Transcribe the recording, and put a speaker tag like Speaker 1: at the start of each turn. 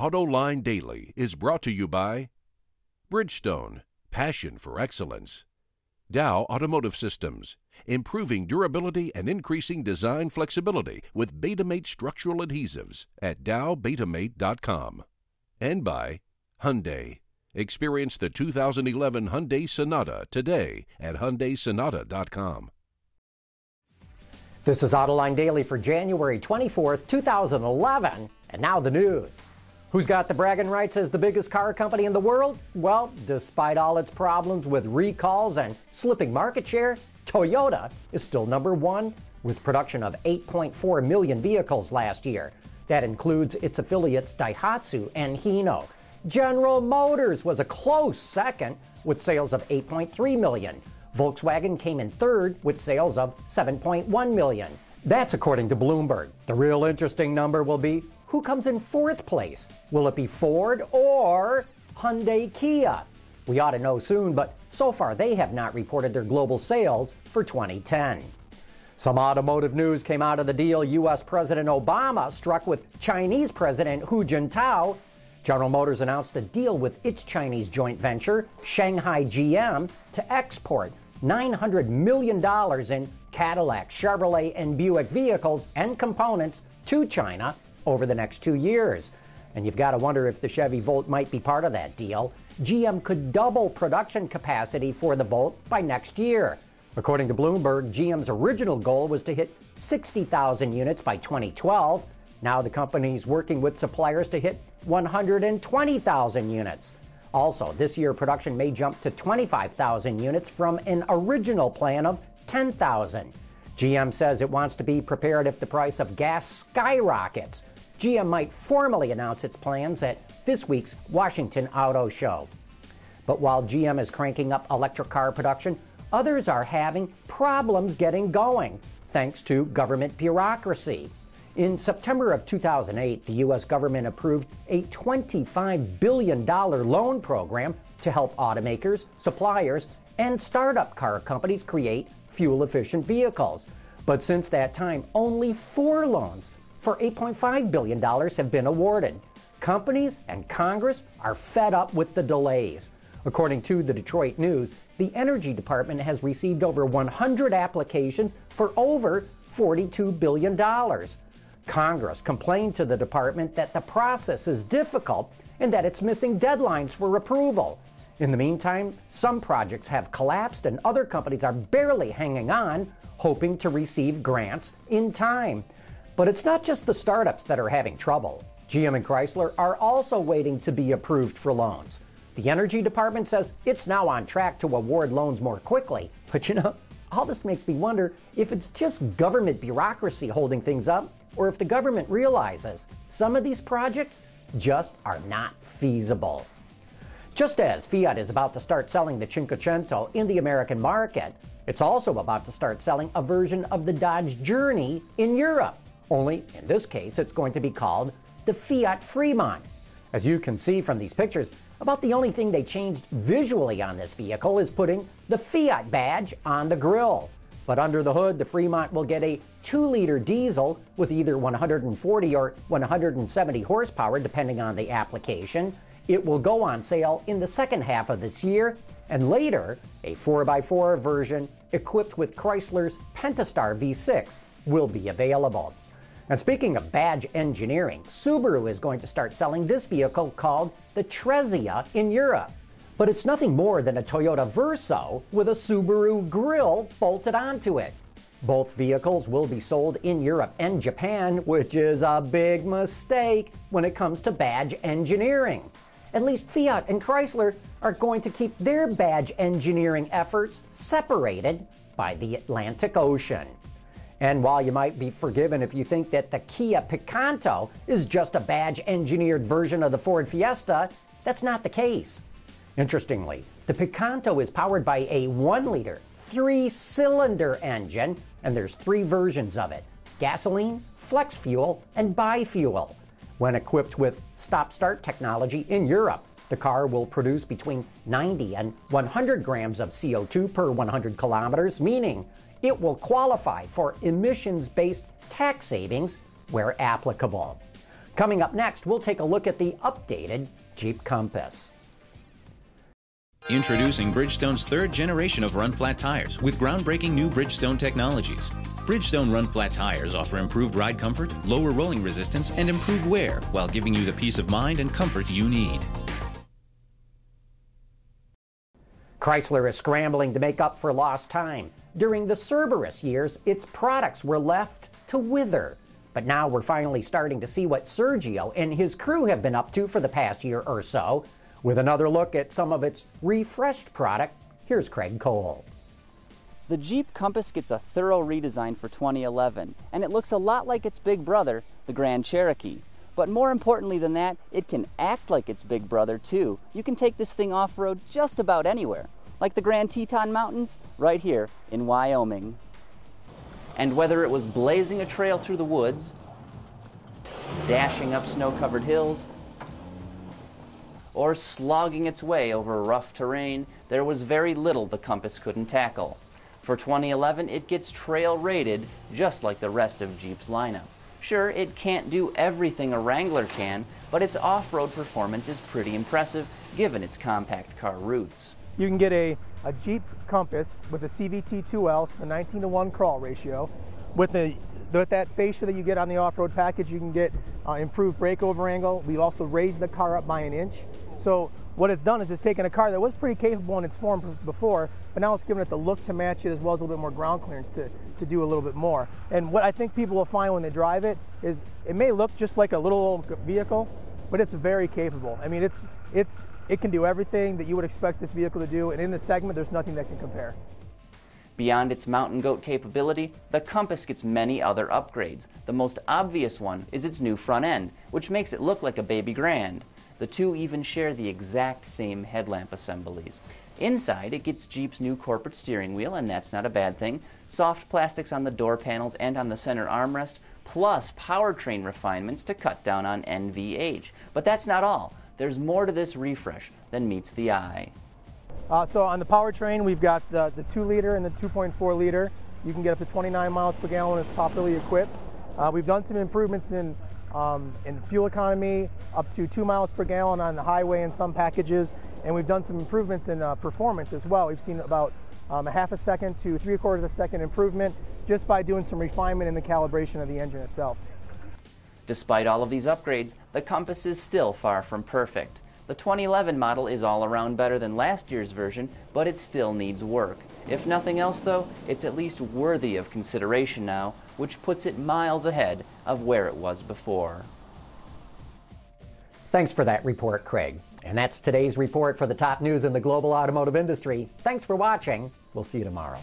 Speaker 1: Autoline Daily is brought to you by Bridgestone, passion for excellence. Dow Automotive Systems, improving durability and increasing design flexibility with Betamate structural adhesives at dowbetamate.com. And by Hyundai. Experience the 2011 Hyundai Sonata today at hyundaisonata.com.
Speaker 2: This is Autoline Daily for January 24th, 2011, and now the news. Who's got the bragging rights as the biggest car company in the world? Well, despite all its problems with recalls and slipping market share, Toyota is still number one with production of 8.4 million vehicles last year. That includes its affiliates Daihatsu and Hino. General Motors was a close second with sales of 8.3 million. Volkswagen came in third with sales of 7.1 million. That's according to Bloomberg. The real interesting number will be who comes in fourth place. Will it be Ford or Hyundai Kia? We ought to know soon, but so far they have not reported their global sales for 2010. Some automotive news came out of the deal U.S. President Obama struck with Chinese President Hu Jintao. General Motors announced a deal with its Chinese joint venture, Shanghai GM, to export $900 million in Cadillac, Chevrolet, and Buick vehicles and components to China over the next 2 years. And you've got to wonder if the Chevy Volt might be part of that deal. GM could double production capacity for the Volt by next year. According to Bloomberg, GM's original goal was to hit 60,000 units by 2012. Now the company's working with suppliers to hit 120,000 units. Also, this year production may jump to 25,000 units from an original plan of 10,000. GM says it wants to be prepared if the price of gas skyrockets. GM might formally announce its plans at this week's Washington Auto Show. But while GM is cranking up electric car production, others are having problems getting going, thanks to government bureaucracy. In September of 2008, the U.S. government approved a $25 billion loan program to help automakers, suppliers, and startup car companies create fuel-efficient vehicles. But since that time, only 4 loans for $8.5 billion have been awarded. Companies and Congress are fed up with the delays. According to the Detroit News, the Energy Department has received over 100 applications for over $42 billion. Congress complained to the department that the process is difficult and that it's missing deadlines for approval. In the meantime, some projects have collapsed and other companies are barely hanging on, hoping to receive grants in time. But it's not just the startups that are having trouble. GM and Chrysler are also waiting to be approved for loans. The Energy Department says it's now on track to award loans more quickly. But you know, all this makes me wonder if it's just government bureaucracy holding things up, or if the government realizes some of these projects just are not feasible. Just as Fiat is about to start selling the Cinquecento in the American market, it's also about to start selling a version of the Dodge Journey in Europe. Only, in this case, it's going to be called the Fiat Fremont. As you can see from these pictures, about the only thing they changed visually on this vehicle is putting the Fiat badge on the grille. But under the hood, the Fremont will get a 2-liter diesel with either 140 or 170 horsepower, depending on the application. It will go on sale in the second half of this year, and later, a 4x4 version equipped with Chrysler's Pentastar V6 will be available. And speaking of badge engineering, Subaru is going to start selling this vehicle called the Trezia in Europe. But it's nothing more than a Toyota Verso with a Subaru grille bolted onto it. Both vehicles will be sold in Europe and Japan, which is a big mistake when it comes to badge engineering. At least Fiat and Chrysler are going to keep their badge engineering efforts separated by the Atlantic Ocean. And while you might be forgiven if you think that the Kia Picanto is just a badge-engineered version of the Ford Fiesta, that's not the case. Interestingly, the Picanto is powered by a 1-liter, 3-cylinder engine, and there's 3 versions of it: gasoline, flex fuel, and bi-fuel. When equipped with stop-start technology in Europe, the car will produce between 90 and 100 grams of CO2 per 100 kilometers, meaning it will qualify for emissions-based tax savings where applicable. Coming up next, we'll take a look at the updated Jeep Compass.
Speaker 3: Introducing Bridgestone's third generation of run-flat tires with groundbreaking new Bridgestone technologies. Bridgestone run-flat tires offer improved ride comfort, lower rolling resistance, and improved wear while giving you the peace of mind and comfort you need.
Speaker 2: Chrysler is scrambling to make up for lost time. During the Cerberus years, its products were left to wither. But now we're finally starting to see what Sergio and his crew have been up to for the past year or so. With another look at some of its refreshed product, here's Craig Cole.
Speaker 4: The Jeep Compass gets a thorough redesign for 2011, and it looks a lot like its big brother, the Grand Cherokee. But more importantly than that, it can act like its big brother too. You can take this thing off-road just about anywhere, like the Grand Teton Mountains right here in Wyoming. And whether it was blazing a trail through the woods, dashing up snow-covered hills, or slogging its way over rough terrain, there was very little the Compass couldn't tackle. For 2011, it gets trail rated just like the rest of Jeep's lineup. Sure, it can't do everything a Wrangler can, but its off-road performance is pretty impressive given its compact car roots.
Speaker 5: You can get a Jeep Compass with a CVT 2L, so the 19:1 crawl ratio. With that fascia that you get on the off-road package, you can get improved breakover angle. We've also raised the car up by an inch. So what it's done is it's taken a car that was pretty capable in its form before, but now it's given it the look to match it, as well as a little bit more ground clearance to do a little bit more. And what I think people will find when they drive it is it may look just like a little old vehicle, but it's very capable. I mean, it can do everything that you would expect this vehicle to do, and in the segment, there's nothing that can compare.
Speaker 4: Beyond its mountain goat capability, the Compass gets many other upgrades. The most obvious one is its new front end, which makes it look like a baby Grand. The two even share the exact same headlamp assemblies. Inside, it gets Jeep's new corporate steering wheel, and that's not a bad thing, soft plastics on the door panels and on the center armrest, plus powertrain refinements to cut down on NVH. But that's not all. There's more to this refresh than meets the eye.
Speaker 5: So on the powertrain, we've got the 2-liter and the 2.4-liter. You can get up to 29 miles per gallon. It's properly equipped. We've done some improvements in fuel economy, up to 2 miles per gallon on the highway in some packages, and we've done some improvements in performance as well. We've seen about a half a second to 3/4 of a second improvement just by doing some refinement in the calibration of the engine itself.
Speaker 4: Despite all of these upgrades, the Compass is still far from perfect. The 2011 model is all around better than last year's version, but it still needs work. If nothing else though, it's at least worthy of consideration now, which puts it miles ahead of where it was before.
Speaker 2: Thanks for that report, Craig. And that's today's report for the top news in the global automotive industry. Thanks for watching. We'll see you tomorrow.